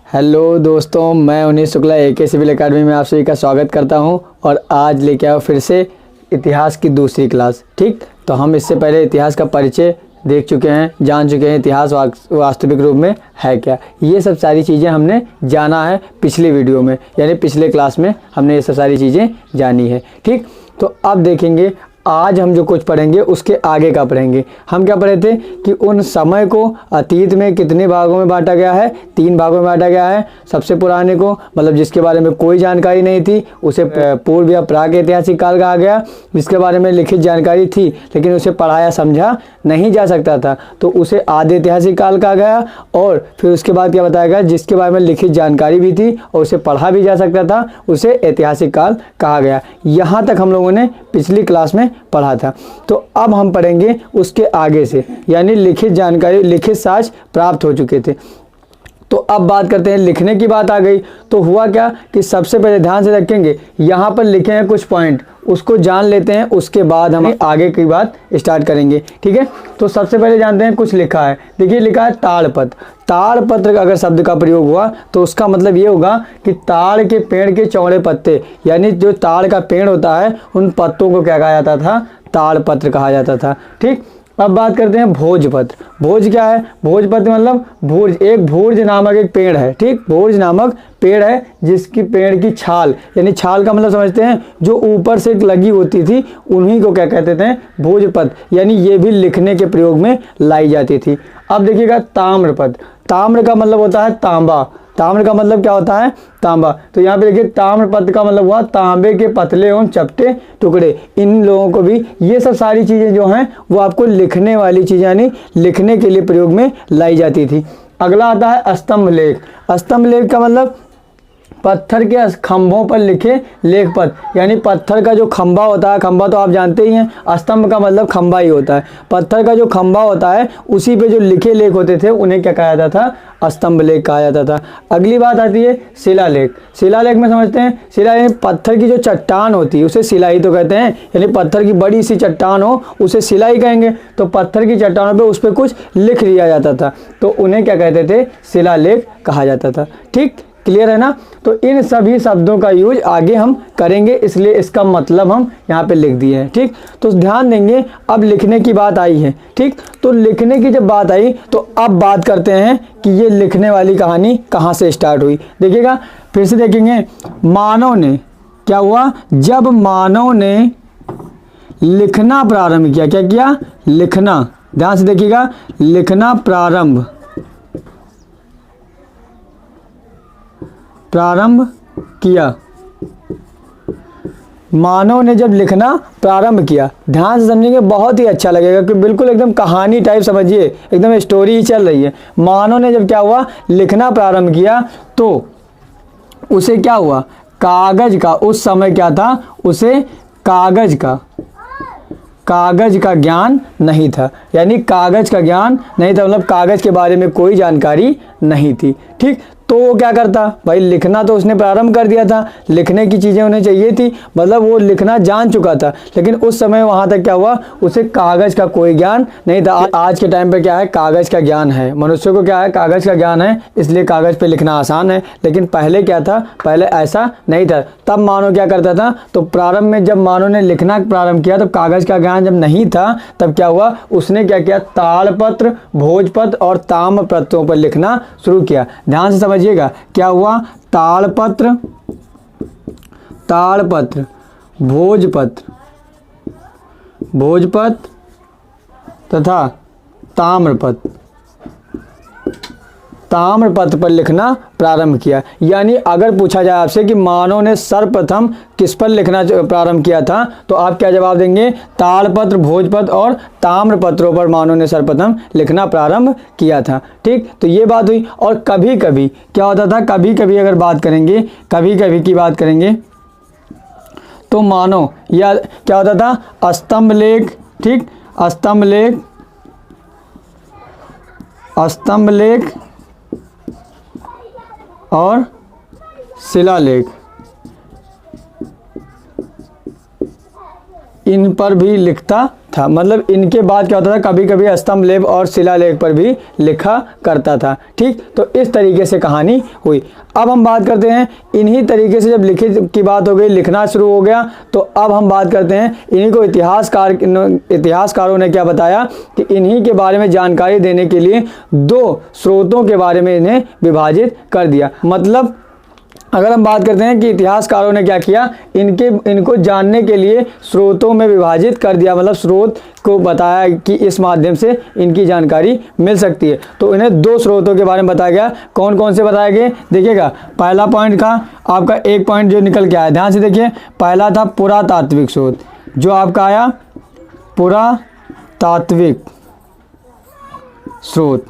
Hello दोस्तों, मैं उन्नीस शुक्ला AK सिविल एकेडमी में आप सभी का स्वागत करता हूं और आज लेके आया फिर से इतिहास की दूसरी क्लास। ठीक, तो हम इससे पहले इतिहास का परिचय देख चुके हैं, जान चुके हैं इतिहास वास्तविक रूप में है क्या। ये सब सारी चीज़ें हमने जाना है पिछली वीडियो में, यानी पिछले क्लास में हमने ये सब सारी चीज़ें जानी है। ठीक, तो अब देखेंगे आज हम जो कुछ पढ़ेंगे उसके आगे का पढ़ेंगे। हम क्या पढ़े थे कि उन समय को अतीत में कितने भागों में बांटा गया है, 3 भागों में बांटा गया है। सबसे पुराने को मतलब जिसके बारे में कोई जानकारी नहीं थी उसे पूर्व या प्राग ऐतिहासिक काल कहा गया। जिसके बारे में लिखित जानकारी थी लेकिन उसे पढ़ाया समझा नहीं जा सकता था तो उसे आदि ऐतिहासिक काल कहा गया। और फिर उसके बाद क्या बताया गया, जिसके बारे में लिखित जानकारी भी थी और उसे पढ़ा भी जा सकता था उसे ऐतिहासिक काल कहा गया। यहाँ तक हम लोगों ने पिछली क्लास में पढ़ा था। तो अब हम पढ़ेंगे उसके आगे से, यानी लिखित जानकारी, लिखित साक्ष्य प्राप्त हो चुके थे। तो अब बात करते हैं, लिखने की बात आ गई तो हुआ क्या कि सबसे पहले ध्यान से रखेंगे, यहाँ पर लिखे हैं कुछ पॉइंट, उसको जान लेते हैं, उसके बाद हम आगे की बात स्टार्ट करेंगे। ठीक है, तो सबसे पहले जानते हैं कुछ लिखा है। देखिए लिखा है ताड़पत्र। ताड़पत्र अगर शब्द का प्रयोग हुआ तो उसका मतलब ये होगा कि ताड़ के पेड़ के चौड़े पत्ते, यानी जो ताड़ का पेड़ होता है उन पत्तों को क्या कहा जाता था, ताड़पत्र कहा जाता था। ठीक, अब बात करते हैं भोजपत्र। भोज क्या है, भोजपत्र मतलब भूर्ज, एक भूर्ज नामक एक पेड़ है। ठीक, भूर्ज नामक पेड़ है जिसकी पेड़ की छाल, यानी छाल का मतलब समझते हैं जो ऊपर से लगी होती थी उन्हीं को क्या कहते थे, भोजपत्र, यानी ये भी लिखने के प्रयोग में लाई जाती थी। अब देखिएगा ताम्रपत्र। ताम्र का मतलब होता है तांबा। ताम्र का मतलब क्या होता है, तांबा। तो यहाँ पे देखिए ताम्रपत्र का मतलब हुआ तांबे के पतले एवं चपटे टुकड़े। इन लोगों को भी, ये सब सारी चीज़ें जो हैं वो आपको लिखने वाली चीज़ें यानी लिखने के लिए प्रयोग में लाई जाती थी। अगला आता है स्तंभ लेख। स्तंभ लेख का मतलब पत्थर के खंभों पर लिखे लेख पत्र, यानी पत्थर का जो खंभा होता है, खंभा तो आप जानते ही हैं, स्तंभ का मतलब खंभा ही होता है। पत्थर का जो खंभा होता है उसी पे जो लिखे लेख होते थे उन्हें क्या कहा जाता था, स्तंभ लेख कहा जाता था। अगली बात आती है शिलालेख। शिलालेख में समझते हैं, शिला यानी पत्थर की जो चट्टान होती है उसे शिला ही तो कहते हैं, यानी पत्थर की बड़ी सी चट्टान हो उसे शिला ही कहेंगे। तो पत्थर की चट्टानों पे उस पर कुछ लिख दिया जाता था तो उन्हें क्या कहते थे, शिलालेख कहा जाता था। ठीक, क्लियर है ना। तो इन सभी शब्दों का यूज आगे हम करेंगे, इसलिए इसका मतलब हम यहाँ पे लिख दिए हैं। ठीक, तो ध्यान देंगे, अब लिखने की बात आई है। ठीक, तो लिखने की जब बात आई तो अब बात करते हैं कि ये लिखने वाली कहानी कहाँ से स्टार्ट हुई। देखिएगा फिर से देखेंगे, मानव ने क्या हुआ, जब मानव ने लिखना प्रारंभ किया, क्या किया, लिखना, ध्यान से देखिएगा, लिखना प्रारंभ किया। मानव ने जब लिखना प्रारंभ किया, ध्यान से समझेंगे, बहुत ही अच्छा लगेगा कि बिल्कुल एकदम कहानी टाइप समझिए, एकदम स्टोरी ही चल रही है। मानव ने जब क्या हुआ, लिखना प्रारंभ किया तो उसे क्या हुआ, कागज का, उस समय क्या था, उसे कागज का ज्ञान नहीं था, यानी कागज का ज्ञान नहीं था, मतलब कागज के बारे में कोई जानकारी नहीं थी। ठीक, तो वो क्या करता भाई, लिखना तो उसने प्रारंभ कर दिया था, लिखने की चीज़ें उन्हें चाहिए थी, मतलब वो लिखना जान चुका था, लेकिन उस समय वहाँ तक क्या हुआ, उसे कागज़ का कोई ज्ञान नहीं था। आज के टाइम पे क्या है, कागज़ का ज्ञान है, मनुष्य को क्या है, कागज़ का ज्ञान है, इसलिए कागज़ पे लिखना आसान है। लेकिन पहले क्या था, पहले ऐसा नहीं था। तब मानव क्या करता था, तो प्रारंभ में जब मानव ने लिखना प्रारंभ किया तो कागज़ का ज्ञान जब नहीं था तब क्या हुआ, उसने क्या किया, ताड़पत्र, भोजपत्र और ताम्रपत्रों पर लिखना शुरू किया। ध्यान से समझिएगा क्या हुआ, ताड़पत्र, भोजपत्र तथा ताम्रपत्र पर लिखना प्रारंभ किया। यानी अगर पूछा जाए आपसे कि मानव ने सर्वप्रथम किस पर लिखना प्रारंभ किया था तो आप क्या जवाब देंगे, ताड़पत्र, भोजपत्र और ताम्रपत्रों पर मानव ने सर्वप्रथम लिखना प्रारंभ किया था। ठीक, तो ये बात हुई। और कभी कभी क्या होता था, कभी कभी अगर बात करेंगे, कभी कभी की बात करेंगे तो मानव या क्या होता था, स्तंभ लेख। ठीक, स्तंभ लेख और शिलालेख, इन पर भी लिखता था। मतलब इनके बाद क्या होता था, कभी कभी स्तंभ लेख और शिलालेख पर भी लिखा करता था। ठीक, तो इस तरीके से कहानी हुई। अब हम बात करते हैं इन्हीं तरीके से, जब लिखित की बात हो गई, लिखना शुरू हो गया, तो अब हम बात करते हैं इन्हीं को इतिहासकारों ने क्या बताया कि इन्हीं के बारे में जानकारी देने के लिए 2 स्रोतों के बारे में इन्हें विभाजित कर दिया। मतलब अगर हम बात करते हैं कि इतिहासकारों ने क्या किया, इनको जानने के लिए स्रोतों में विभाजित कर दिया। मतलब स्रोत को बताया कि इस माध्यम से इनकी जानकारी मिल सकती है। तो इन्हें 2 स्रोतों के बारे में बताया गया। कौन कौन से बताए गए, देखिएगा। पहला पॉइंट का आपका एक पॉइंट जो निकल के आया, ध्यान से देखिए। पहला था पुरातात्विक स्रोत, जो आपका आया पुरातात्विक स्रोत।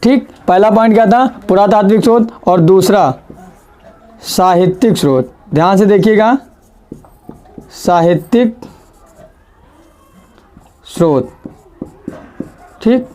ठीक, पहला पॉइंट क्या था, पुरातात्विक स्रोत, और दूसरा साहित्यिक स्रोत। ध्यान से देखिएगा, साहित्यिक स्रोत। ठीक,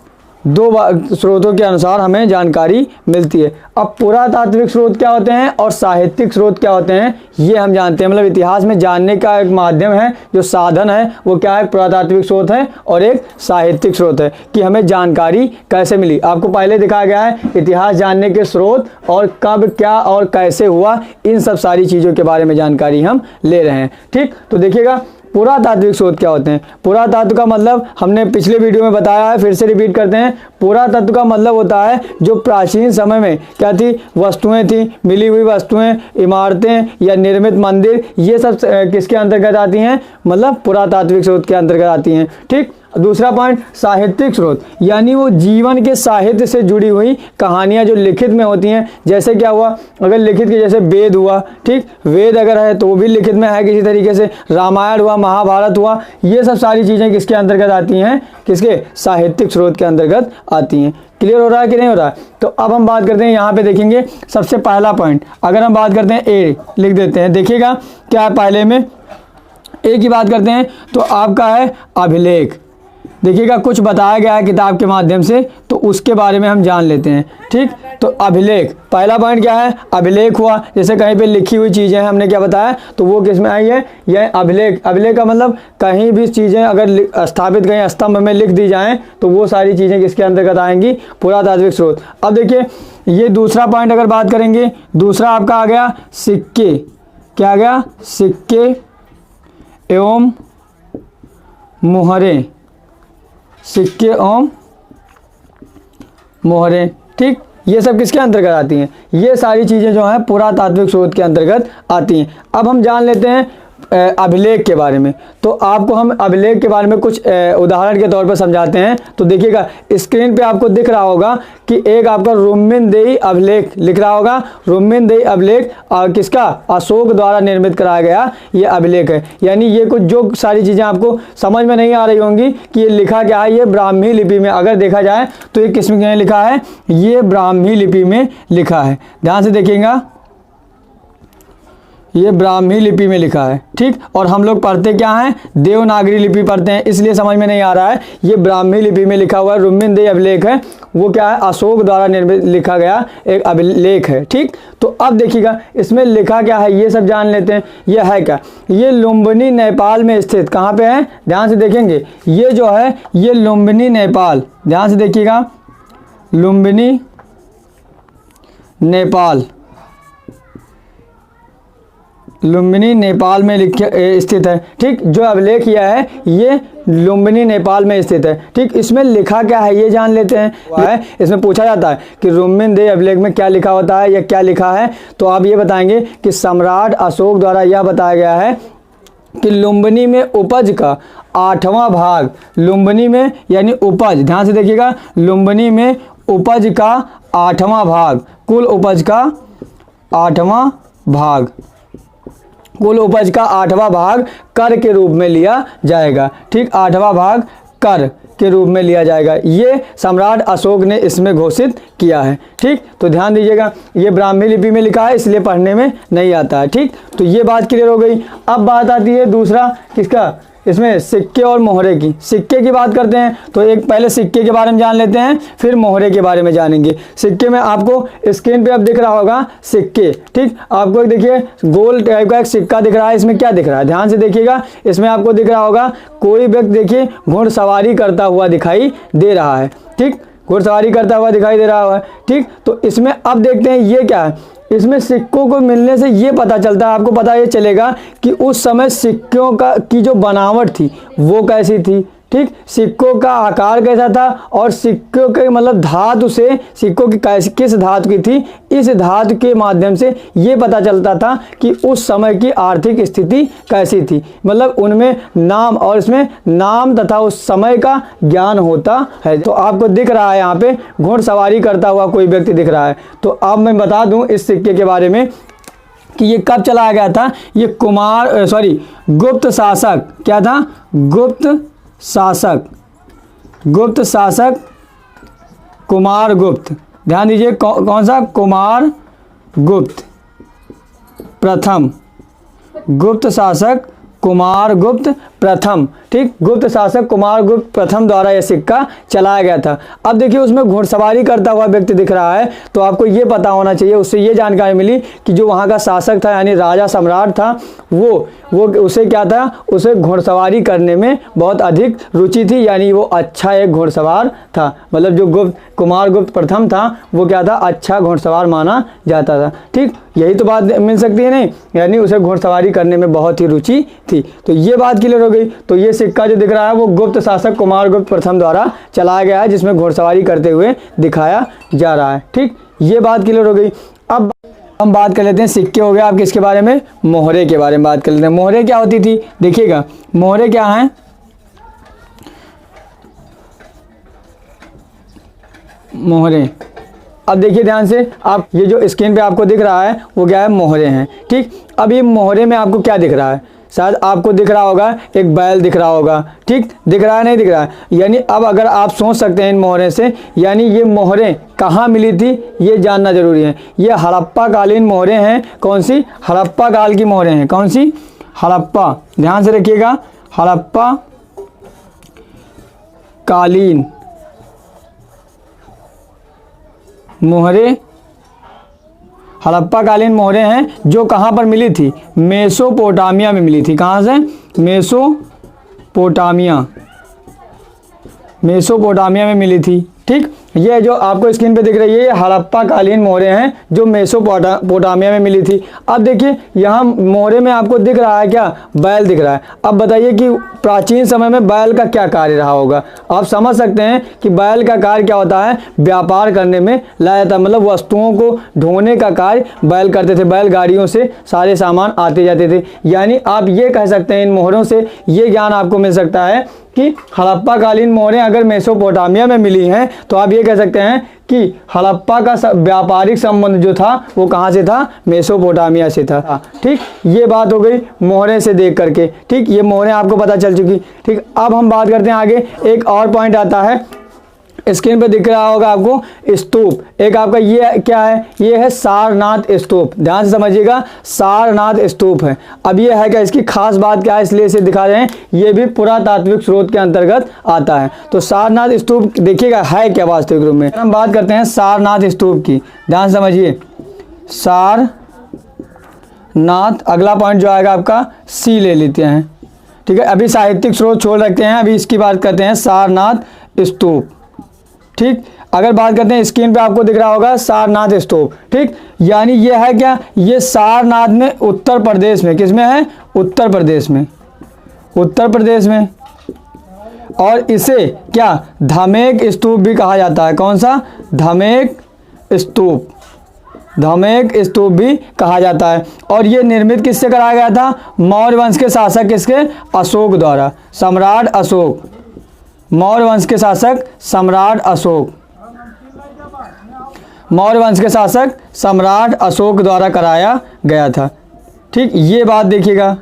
2 स्रोतों के अनुसार हमें जानकारी मिलती है। अब पुरातात्विक स्रोत क्या होते हैं और साहित्यिक स्रोत क्या होते हैं, ये हम जानते हैं। मतलब इतिहास में जानने का एक माध्यम है, जो साधन है, वो क्या है, पुरातात्विक स्रोत है और एक साहित्यिक स्रोत है, कि हमें जानकारी कैसे मिली। आपको पहले दिखाया गया है इतिहास जानने के स्रोत, और कब, क्या और कैसे हुआ, इन सब सारी चीज़ों के बारे में जानकारी हम ले रहे हैं। ठीक, तो देखिएगा पुरातात्विक स्रोत क्या होते हैं। पुरातत्व का मतलब हमने पिछले वीडियो में बताया है, फिर से रिपीट करते हैं। पुरातत्व का मतलब होता है जो प्राचीन समय में क्या थी, वस्तुएं थी, मिली हुई वस्तुएं, इमारतें या निर्मित मंदिर, ये सब किसके अंतर्गत आती हैं, मतलब पुरातात्विक स्रोत के अंतर्गत आती हैं। ठीक, दूसरा पॉइंट साहित्यिक स्रोत, यानी वो जीवन के साहित्य से जुड़ी हुई कहानियां जो लिखित में होती हैं। जैसे क्या हुआ, अगर लिखित के जैसे वेद हुआ, ठीक, वेद अगर है तो वो भी लिखित में है किसी तरीके से। रामायण हुआ, महाभारत हुआ, ये सब सारी चीज़ें किसके अंतर्गत आती हैं, किसके, साहित्यिक स्रोत के अंतर्गत आती हैं। क्लियर हो रहा है कि नहीं हो रहा है। तो अब हम बात करते हैं, यहाँ पे देखेंगे सबसे पहला पॉइंट, अगर हम बात करते हैं ए, लिख देते हैं। देखिएगा क्या है, पहले में ए की बात करते हैं तो आपका है अभिलेख। देखिएगा कुछ बताया गया है किताब के माध्यम से, तो उसके बारे में हम जान लेते हैं। ठीक, तो अभिलेख, पहला पॉइंट क्या है, अभिलेख हुआ। जैसे कहीं पे लिखी हुई चीज़ें हैं, हमने क्या बताया, तो वो किस में आई है, यह अभिलेख। अभिलेख का मतलब कहीं भी चीज़ें अगर स्थापित कहीं स्तंभ में लिख दी जाएं, तो वो सारी चीज़ें किसके अंतर्गत आएंगी, पुरातात्विक स्रोत। अब देखिए ये दूसरा पॉइंट अगर बात करेंगे, दूसरा आपका आ गया सिक्के। क्या आ गया, सिक्के एवं मुहरें, सिक्के एवं मोहरें। ठीक, ये सब किसके अंतर्गत आती हैं, ये सारी चीज़ें जो हैं पुरातात्विक स्रोत के अंतर्गत आती हैं। अब हम जान लेते हैं अभिलेख के बारे में। तो आपको हम अभिलेख के बारे में कुछ उदाहरण के तौर पर समझाते हैं। तो देखिएगा स्क्रीन पे आपको दिख रहा होगा कि एक आपका रुक्मिणदेही अभिलेख लिख रहा होगा। रुक्मिणदेही अभिलेख किसका, अशोक द्वारा निर्मित कराया गया ये अभिलेख है। यानी ये कुछ जो सारी चीज़ें आपको समझ में नहीं आ रही होंगी कि ये लिखा क्या है, ये ब्राह्मी लिपि में अगर देखा जाए तो ये किस में लिखा है, ये ब्राह्मी लिपि में लिखा है। ध्यान से देखिएगा, ये ब्राह्मी लिपि में लिखा है। ठीक, और हम लोग पढ़ते क्या हैं, देवनागरी लिपि पढ़ते हैं, इसलिए समझ में नहीं आ रहा है। ये ब्राह्मी लिपि में लिखा हुआ है, रुक्मिणदेही अभिलेख है, वो क्या है, अशोक द्वारा निर्मित लिखा गया एक अभिलेख है। ठीक, तो अब देखिएगा इसमें लिखा क्या है, ये सब जान लेते हैं। ये है क्या, ये लुम्बिनी नेपाल में स्थित, कहाँ पे है, ध्यान से देखेंगे, ये जो है ये लुम्बिनी नेपाल, ध्यान से देखिएगा, लुम्बिनी नेपाल, लुम्बिनी नेपाल में स्थित है। ठीक, जो अभिलेख किया है ये लुम्बिनी नेपाल में स्थित है। ठीक, इसमें लिखा क्या है ये जान लेते हैं। इसमें पूछा जाता है कि रुक्मिणदेही अभिलेख में क्या लिखा होता है या क्या लिखा है, तो आप ये बताएंगे कि सम्राट अशोक द्वारा यह बताया गया है कि लुम्बिनी में उपज का 8वां भाग, लुम्बिनी में यानी उपज, ध्यान से देखिएगा, लुम्बिनी में उपज का 8वां भाग, कुल उपज का 8वां भाग, कुल उपज का 8वां भाग कर के रूप में लिया जाएगा। ठीक, 8वां भाग कर के रूप में लिया जाएगा, ये सम्राट अशोक ने इसमें घोषित किया है। ठीक, तो ध्यान दीजिएगा, ये ब्राह्मी लिपि में लिखा है इसलिए पढ़ने में नहीं आता है। ठीक, तो ये बात क्लियर हो गई। अब बात आती है दूसरा किसका, इसमें सिक्के और मोहरे की। सिक्के की बात करते हैं तो एक पहले सिक्के के बारे में जान लेते हैं, फिर मोहरे के बारे में जानेंगे। सिक्के में आपको स्क्रीन पे अब दिख रहा होगा सिक्के, ठीक। आपको एक देखिए गोल टाइप का एक सिक्का दिख रहा है। इसमें क्या दिख रहा है, ध्यान से देखिएगा। इसमें आपको दिख रहा होगा कोई व्यक्ति देखिए घुड़सवारी करता हुआ दिखाई दे रहा है, ठीक। घुड़सवारी करता हुआ दिखाई दे रहा है, ठीक। तो इसमें अब देखते हैं ये क्या है। इसमें सिक्कों को मिलने से ये पता चलता है, आपको पता ये चलेगा कि उस समय सिक्कों की जो बनावट थी वो कैसी थी, ठीक। सिक्कों का आकार कैसा था और सिक्कों के मतलब धातु से सिक्कों की किस धातु की थी, इस धातु के माध्यम से ये पता चलता था कि उस समय की आर्थिक स्थिति कैसी थी। मतलब उनमें नाम और इसमें नाम तथा उस समय का ज्ञान होता है। तो आपको दिख रहा है यहाँ पे घुड़सवारी करता हुआ कोई व्यक्ति दिख रहा है। तो अब मैं बता दूं इस सिक्के के बारे में कि ये कब चलाया गया था। ये गुप्त शासक, क्या था, गुप्त शासक कुमारगुप्त। ध्यान दीजिए कौन सा, कुमारगुप्त प्रथम, गुप्त शासक कुमारगुप्त प्रथम, ठीक। गुप्त शासक कुमारगुप्त प्रथम द्वारा यह सिक्का चलाया गया था। अब देखिए उसमें घुड़सवारी करता हुआ व्यक्ति दिख रहा है, तो आपको ये पता होना चाहिए, उससे ये जानकारी मिली कि जो वहाँ का शासक था यानी राजा सम्राट था वो उसे क्या था, उसे घुड़सवारी करने में बहुत अधिक रुचि थी, यानी वो अच्छा एक घुड़सवार था। मतलब जो कुमारगुप्त प्रथम था वो क्या था, अच्छा घुड़सवार माना जाता था, ठीक। यही तो बात मिल सकती है नहीं, यानी उसे घुड़सवारी करने में बहुत ही रुचि थी। तो ये बात क्लियर हो गई। तो ये सिक्का जो दिख रहा है वो गुप्त शासक कुमारगुप्त प्रथम द्वारा चलाया गया है, जिसमें घुड़सवारी करते हुए दिखाया जा रहा है, ठीक। ये बात क्लियर हो गई। अब हम बात कर लेते हैं, सिक्के हो गए आपके, इसके बारे में मोहरे के बारे में बात कर लेते हैं। मोहरे क्या होती थी, देखिएगा मोहरे क्या है। मोहरे, अब देखिए ध्यान से, आप ये जो स्क्रीन पे आपको दिख रहा है वो क्या है, मोहरे हैं, ठीक। अब ये मोहरे में आपको क्या दिख रहा है, शायद आपको दिख रहा होगा एक बैल दिख रहा होगा, ठीक। दिख रहा है, नहीं दिख रहा है, यानी अब अगर आप सोच सकते हैं इन मोहरे से, यानी ये मोहरे कहाँ मिली थी ये जानना जरूरी है। ये हड़प्पा कालीन मोहरे हैं। कौन सी, हड़प्पा काल की मोहरे हैं। कौन सी, हड़प्पा, ध्यान से रखिएगा, हड़प्पा कालीन मोहरे, हड़प्पा कालीन मोहरे हैं जो कहाँ पर मिली थी, मेसोपोटामिया में मिली थी। कहाँ से, मेसोपोटामिया में मिली थी, ठीक। ये जो आपको स्क्रीन पे दिख रही है ये हड़प्पा कालीन मोहरे हैं जो मेसोपोटामिया में मिली थी। अब देखिए यहाँ मोहरे में आपको दिख रहा है क्या, बैल दिख रहा है। अब बताइए कि प्राचीन समय में बैल का क्या कार्य रहा होगा। आप समझ सकते हैं कि बैल का कार्य क्या होता है, व्यापार करने में लाया जाता, मतलब वस्तुओं को ढोने का कार्य बैल करते थे। बैलगाड़ियों से सारे सामान आते जाते थे। यानी आप ये कह सकते हैं इन मोहरों से ये ज्ञान आपको मिल सकता है कि हड़प्पा कालीन मोहरें अगर मेसोपोटामिया में मिली हैं तो आप ये कह सकते हैं कि हड़प्पा का व्यापारिक संबंध जो था वो कहाँ से था, मेसोपोटामिया से था, ठीक। ये बात हो गई मोहरे से देख करके, ठीक। ये मोहरें आपको पता चल चुकी, ठीक। अब हम बात करते हैं आगे, एक और पॉइंट आता है, स्क्रीन पे दिख रहा होगा आपको स्तूप। एक आपका ये क्या है, ये है सारनाथ स्तूप। ध्यान से समझिएगा, सारनाथ स्तूप है। अब ये है क्या, इसकी खास बात क्या है इसलिए इसे दिखा रहे हैं, ये भी पुरातात्विक स्रोत के अंतर्गत आता है। तो सारनाथ स्तूप देखिएगा है क्या वास्तविक रूप में। हम बात करते हैं सारनाथ स्तूप की, ध्यान समझिए, सारनाथ, अगला पॉइंट जो आएगा आपका सी ले लेते हैं, ठीक है। अभी साहित्यिक स्रोत छोड़ रखते हैं, अभी इसकी बात करते हैं सारनाथ स्तूप, ठीक। अगर बात करते हैं स्क्रीन पे आपको दिख रहा होगा सारनाथ स्तूप, ठीक। यानी ये है क्या, ये सारनाथ में उत्तर प्रदेश में, किसमें है, उत्तर प्रदेश में, उत्तर प्रदेश में। और इसे क्या धमेक स्तूप भी कहा जाता है। कौन सा, धमेक स्तूप, धमेक स्तूप भी कहा जाता है। और ये निर्मित किससे कराया गया था, मौर्य वंश के शासक किसके, अशोक द्वारा, सम्राट अशोक, मौर्य वंश के शासक सम्राट अशोक, मौर्य वंश के शासक सम्राट अशोक द्वारा कराया गया था, ठीक। ये बात देखिएगा,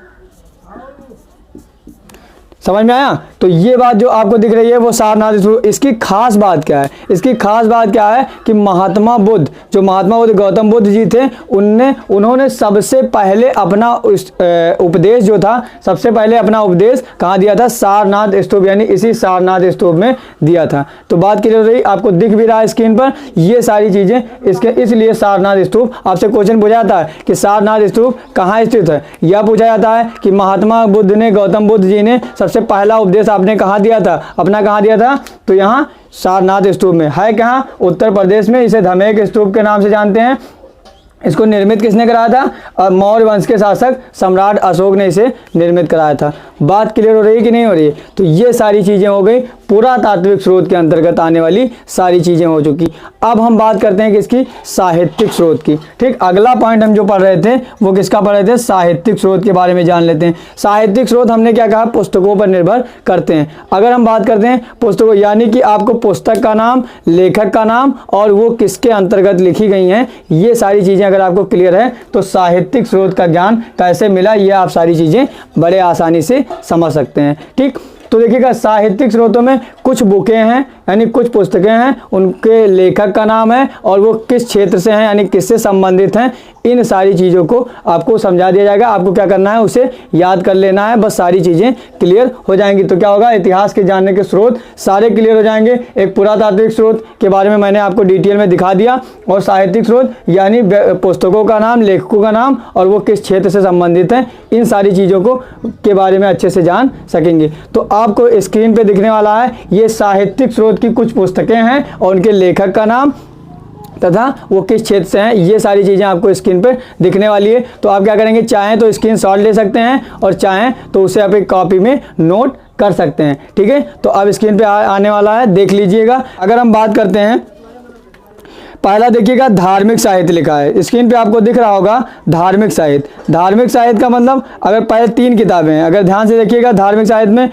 समझ में आया। तो ये बात जो आपको दिख रही है वो सारनाथ स्तूप, इसकी खास बात क्या है, इसकी खास बात क्या है कि महात्मा बुद्ध, जो महात्मा बुद्ध गौतम बुद्ध जी थे, उन्होंने सबसे पहले अपना उपदेश जो था, सबसे पहले अपना उपदेश कहाँ दिया था, सारनाथ स्तूप, यानी इसी सारनाथ स्तूप में दिया था। तो बात क्लियर रही, आपको दिख भी रहा है स्क्रीन पर ये सारी चीजें, इसलिए सारनाथ स्तूप आपसे क्वेश्चन पूछा जाता है कि सारनाथ स्तूप कहाँ स्थित है। यह पूछा जाता है कि महात्मा बुद्ध ने, गौतम बुद्ध जी ने सबसे पहला उपदेश आपने कहाँ दिया था, अपना कहाँ दिया था, तो यहाँ सारनाथ स्तूप में है। कहाँ, उत्तर प्रदेश में। इसे धमेक स्तूप के नाम से जानते हैं। इसको निर्मित किसने कराया था, और मौर्य वंश के शासक सम्राट अशोक ने इसे निर्मित कराया था। बात क्लियर हो रही है कि नहीं हो रही है। तो ये सारी चीजें हो गई, पुरातात्विक स्रोत के अंतर्गत आने वाली सारी चीजें हो चुकी। अब हम बात करते हैं किसकी, साहित्यिक स्रोत की। ठीक, अगला पॉइंट हम जो पढ़ रहे थे वो किसका पढ़ रहे थे, साहित्यिक स्रोत के बारे में जान लेते हैं। साहित्यिक स्रोत हमने क्या कहा, पुस्तकों पर निर्भर करते हैं। अगर हम बात करते हैं पुस्तकों, यानी कि आपको पुस्तक का नाम, लेखक का नाम और वो किसके अंतर्गत लिखी गई हैं, ये सारी चीजें अगर आपको क्लियर है तो साहित्यिक स्रोत का ज्ञान कैसे मिला, ये आप सारी चीजें बड़े आसानी से समझ सकते हैं। ठीक, तो देखिएगा साहित्यिक स्रोतों में कुछ बुकें हैं, यानी कुछ पुस्तकें हैं, उनके लेखक का नाम है और वो किस क्षेत्र से हैं, यानी किससे संबंधित हैं, इन सारी चीज़ों को आपको समझा दिया जाएगा। आपको क्या करना है, उसे याद कर लेना है, बस सारी चीज़ें क्लियर हो जाएंगी। तो क्या होगा, इतिहास के जानने के स्रोत सारे क्लियर हो जाएंगे। एक पुरातात्विक स्रोत के बारे में मैंने आपको डिटेल में दिखा दिया, और साहित्यिक स्रोत यानी पुस्तकों का नाम, लेखकों का नाम और वो किस क्षेत्र से संबंधित हैं, इन सारी चीज़ों को के बारे में अच्छे से जान सकेंगे। तो आपको स्क्रीन पे दिखने वाला है ये साहित्यिक स्रोत की कुछ पुस्तकें हैं और उनके लेखक का नाम तथा वो किस क्षेत्र से हैं, ये सारी चीज़ें आपको स्क्रीन पर दिखने वाली है। तो आप क्या करेंगे, चाहें तो स्क्रीनशॉट ले सकते हैं और चाहें तो उसे आप एक कॉपी में नोट कर सकते हैं। ठीक है, तो अब स्क्रीन पे आने वाला है, देख लीजिएगा। अगर हम बात करते हैं, पहला देखिएगा धार्मिक साहित्य लिखा है, स्क्रीन पे आपको दिख रहा होगा धार्मिक साहित्य। धार्मिक साहित्य का मतलब, अगर पहले 3 किताबें हैं, अगर ध्यान से देखिएगा धार्मिक साहित्य में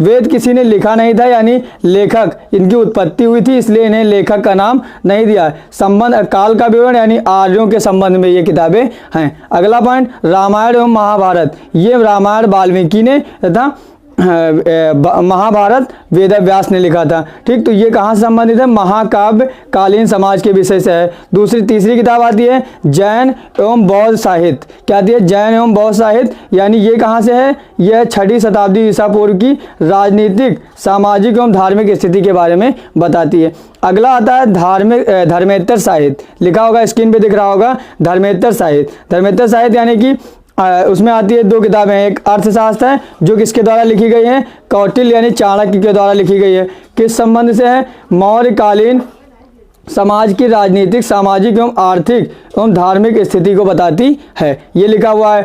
वेद किसी ने लिखा नहीं था, यानी लेखक, इनकी उत्पत्ति हुई थी इसलिए इन्हें लेखक का नाम नहीं दिया। संबंध, काल का विवरण यानी आर्यों के संबंध में ये किताबें हैं। अगला पॉइंट रामायण एवं महाभारत, ये रामायण वाल्मीकि ने तथा महाभारत वेद व्यास ने लिखा था। ठीक, तो ये कहाँ से संबंधित है, महाकाव्य कालीन समाज के विषय से है। तीसरी किताब आती है जैन एवं बौद्ध साहित्य, क्या आती है, जैन एवं बौद्ध साहित्य, यानी ये कहाँ से है, यह 6वीं शताब्दी ईसा पूर्व की राजनीतिक, सामाजिक एवं धार्मिक स्थिति के बारे में बताती है। अगला आता है धर्मेतर साहित्य, लिखा होगा स्क्रीन पे दिख रहा होगा धर्मेतर साहित्य यानी कि उसमें आती है 2 किताबें, एक अर्थशास्त्र है जो किसके द्वारा लिखी गई है, कौटिल्य यानी चाणक्य के द्वारा लिखी गई है। किस संबंध से है, मौर्यकालीन समाज की राजनीतिक, सामाजिक एवं आर्थिक एवं धार्मिक स्थिति को बताती है, ये लिखा हुआ है।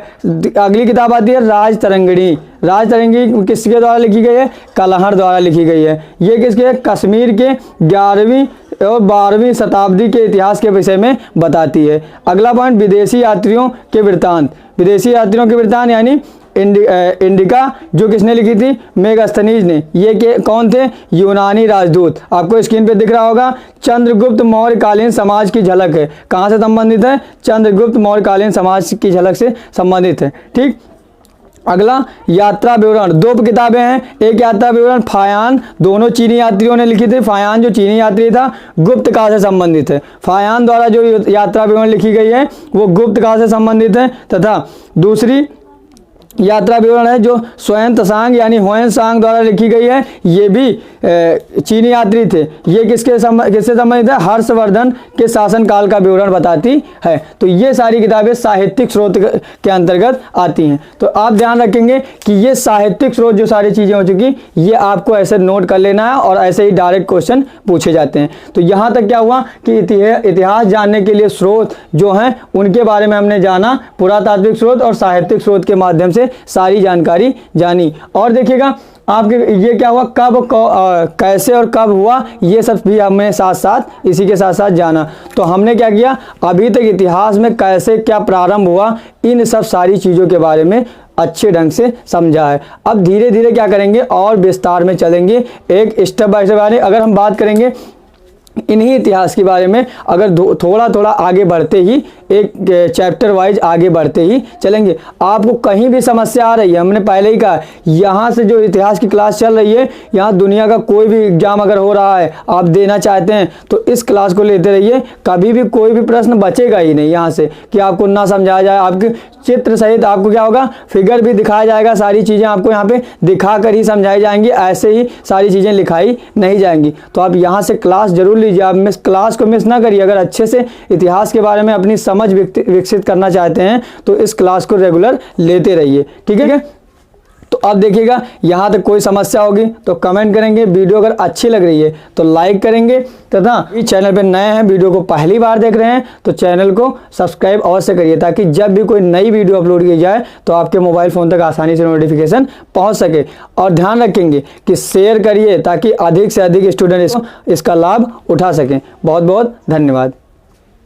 अगली किताब आती है राजतरंगिणी किसके द्वारा लिखी गई है, कलहर द्वारा लिखी गई है। ये किसके है, कश्मीर के 11वीं और 12वीं शताब्दी के इतिहास के विषय में बताती है। अगला पॉइंट विदेशी यात्रियों के वृत्तांत यानी इंडिका, जो किसने लिखी थी, मेगास्थनीज ने। ये कौन थे, यूनानी राजदूत। आपको स्क्रीन पे दिख रहा होगा चंद्रगुप्त मौर्यकालीन समाज की झलक है, कहाँ से संबंधित है, चंद्रगुप्त मौर्यकालीन समाज की झलक से संबंधित है। ठीक, अगला यात्रा विवरण, 2 किताबें हैं, एक यात्रा विवरण फायान, दोनों चीनी यात्रियों ने लिखी थी। फायान जो चीनी यात्री था गुप्त काल से संबंधित है, फायान द्वारा जो यात्रा विवरण लिखी गई है वो गुप्त काल से संबंधित है। तथा दूसरी यात्रा विवरण है जो स्वयं तसांग यानी हुएन सांग द्वारा लिखी गई है, ये भी चीनी यात्री थे। ये किससे संबंधित है, हर्षवर्धन के शासन काल का विवरण बताती है। तो ये सारी किताबें साहित्यिक स्रोत के अंतर्गत आती हैं। तो आप ध्यान रखेंगे कि ये साहित्यिक स्रोत जो सारी चीज़ें हो चुकी, ये आपको ऐसे नोट कर लेना है और ऐसे ही डायरेक्ट क्वेश्चन पूछे जाते हैं। तो यहाँ तक क्या हुआ कि इतिहास जानने के लिए स्रोत जो हैं उनके बारे में हमने जाना, पुरातात्विक स्रोत और साहित्यिक स्रोत के माध्यम से सारी जानकारी जानी। और देखिएगा आपके ये क्या हुआ, कब कैसे और कब हुआ, ये सब भी हमने इसी के साथ साथ जाना। तो हमने क्या किया, अभी तक इतिहास में कैसे क्या प्रारंभ हुआ, इन सब सारी चीज़ों के बारे में अच्छे ढंग से समझा है। अब धीरे धीरे क्या करेंगे और विस्तार में चलेंगे, एक स्टेप बाय स्टेप। अगर हम बात करेंगे इन्हीं इतिहास के बारे में अगर थोड़ा थोड़ा आगे बढ़ते ही, एक चैप्टर वाइज आगे बढ़ते ही चलेंगे। आपको कहीं भी समस्या आ रही है, हमने पहले ही कहा, यहाँ से जो इतिहास की क्लास चल रही है, यहाँ दुनिया का कोई भी एग्जाम अगर हो रहा है, आप देना चाहते हैं तो इस क्लास को लेते रहिए। कभी भी कोई भी प्रश्न बचेगा ही नहीं यहाँ से कि आपको ना समझाया जाए। आपके चित्र सहित आपको क्या होगा, फिगर भी दिखाया जाएगा, सारी चीज़ें आपको यहाँ पे दिखा कर ही समझाई जाएंगी, ऐसे ही सारी चीज़ें लिखाई नहीं जाएंगी। तो आप यहाँ से क्लास जरूर लीजिए, आप क्लास को मिस ना करिए। अगर अच्छे से इतिहास के बारे में अपनी समझ विकसित करना चाहते हैं तो इस क्लास को रेगुलर लेते रहिए, ठीक है। तो अब देखिएगा, यहाँ तक कोई समस्या होगी तो कमेंट करेंगे। वीडियो अगर अच्छी लग रही है तो लाइक करेंगे, तथा इस चैनल पर नए हैं, वीडियो को पहली बार देख रहे हैं तो चैनल को सब्सक्राइब अवश्य करिए, ताकि जब भी कोई नई वीडियो अपलोड की जाए तो आपके मोबाइल फ़ोन तक आसानी से नोटिफिकेशन पहुँच सके। और ध्यान रखेंगे कि शेयर करिए ताकि अधिक से अधिक स्टूडेंट इसका लाभ उठा सकें। बहुत बहुत धन्यवाद।